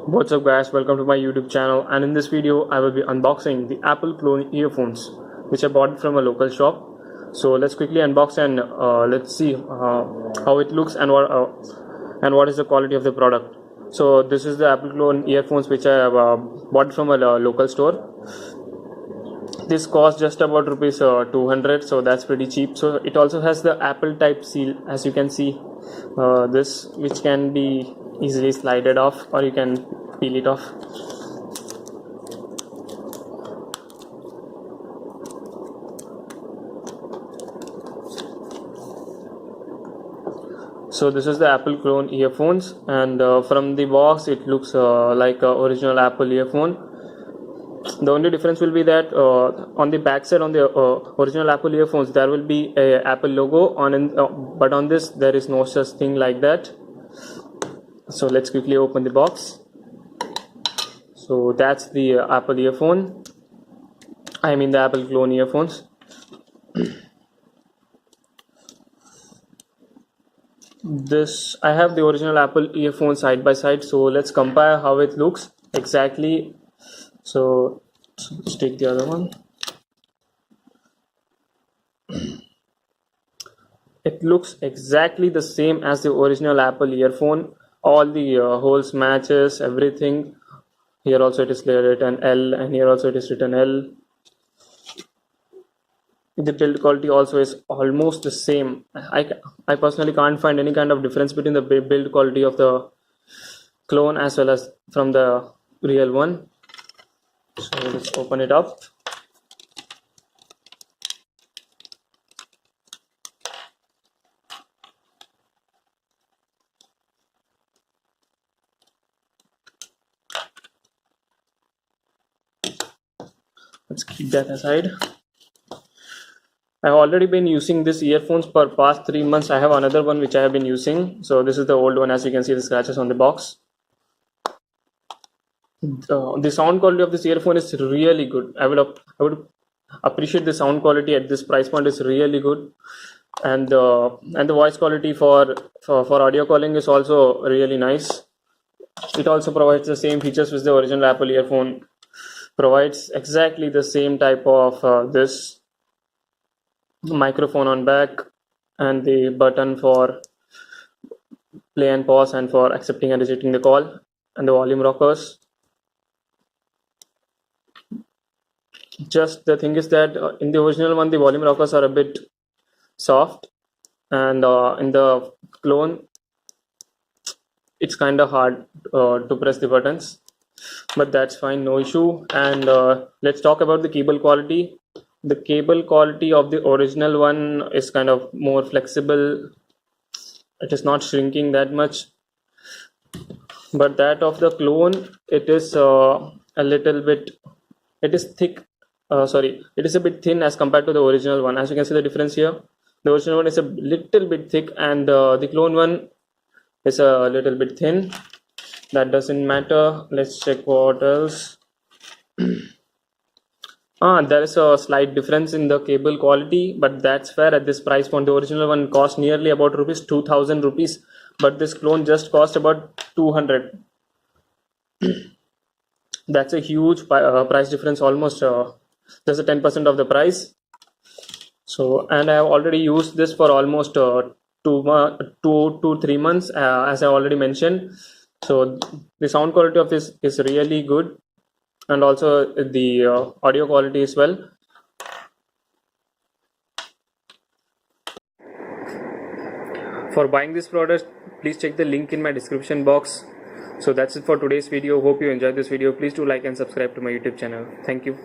What's up guys, welcome to my YouTube channel, and in this video I will be unboxing the Apple clone earphones which I bought from a local shop. So let's quickly unbox and let's see how it looks and what is the quality of the product. So this is the Apple clone earphones which I have bought from a local store. This cost just about rupees 200, so that's pretty cheap. So it also has the Apple type seal, as you can see, this which can be easily slided off or you can peel it off. So this is the Apple clone earphones, and from the box it looks like a original Apple earphone. The only difference will be that on the back side, on the original Apple earphones, there will be a Apple logo but on this there is no such thing like that. So let's quickly open the box. So that's the Apple earphone, I mean the Apple clone earphones. This, I have the original Apple earphone side by side, so let's compare how it looks exactly. So let's take the other one. It looks exactly the same as the original Apple earphone. All the holes matches, everything. Here also it is written L, and here also it is written L. The build quality also is almost the same. I personally can't find any kind of difference between the build quality of the clone as well as from the real one. So let's open it up. Let's keep that aside. I've already been using this earphones for past 3 months. I have another one which I have been using. So this is the old one. As you can see, the scratches on the box. The sound quality of this earphone is really good. I would appreciate the sound quality at this price point is really good, and the voice quality for audio calling is also really nice. It also provides the same features which the original Apple earphone provides. Exactly the same type of this microphone on back, and the button for play and pause and for accepting and rejecting the call, and the volume rockers. Just the thing is that in the original one the volume rockers are a bit soft, and in the clone it's kind of hard to press the buttons, but that's fine, no issue. And let's talk about the cable quality. The cable quality of the original one is kind of more flexible. It is not shrinking that much, but that of the clone, it is a little bit, it is thick. It is a bit thin as compared to the original one. As you can see the difference here, the original one is a little bit thick, and the clone one is a little bit thin. That doesn't matter. Let's check what else. There is a slight difference in the cable quality, but that's fair at this price point. The original one cost nearly about 2,000 rupees, but this clone just cost about 200. That's a huge price difference, almost just a 10% of the price. So, and I have already used this for almost 2 to 3 months, as I already mentioned. So the sound quality of this is really good, and also the audio quality as well. For buying this product, please check the link in my description box. So that's it for today's video. Hope you enjoyed this video. Please do like and subscribe to my YouTube channel. Thank you.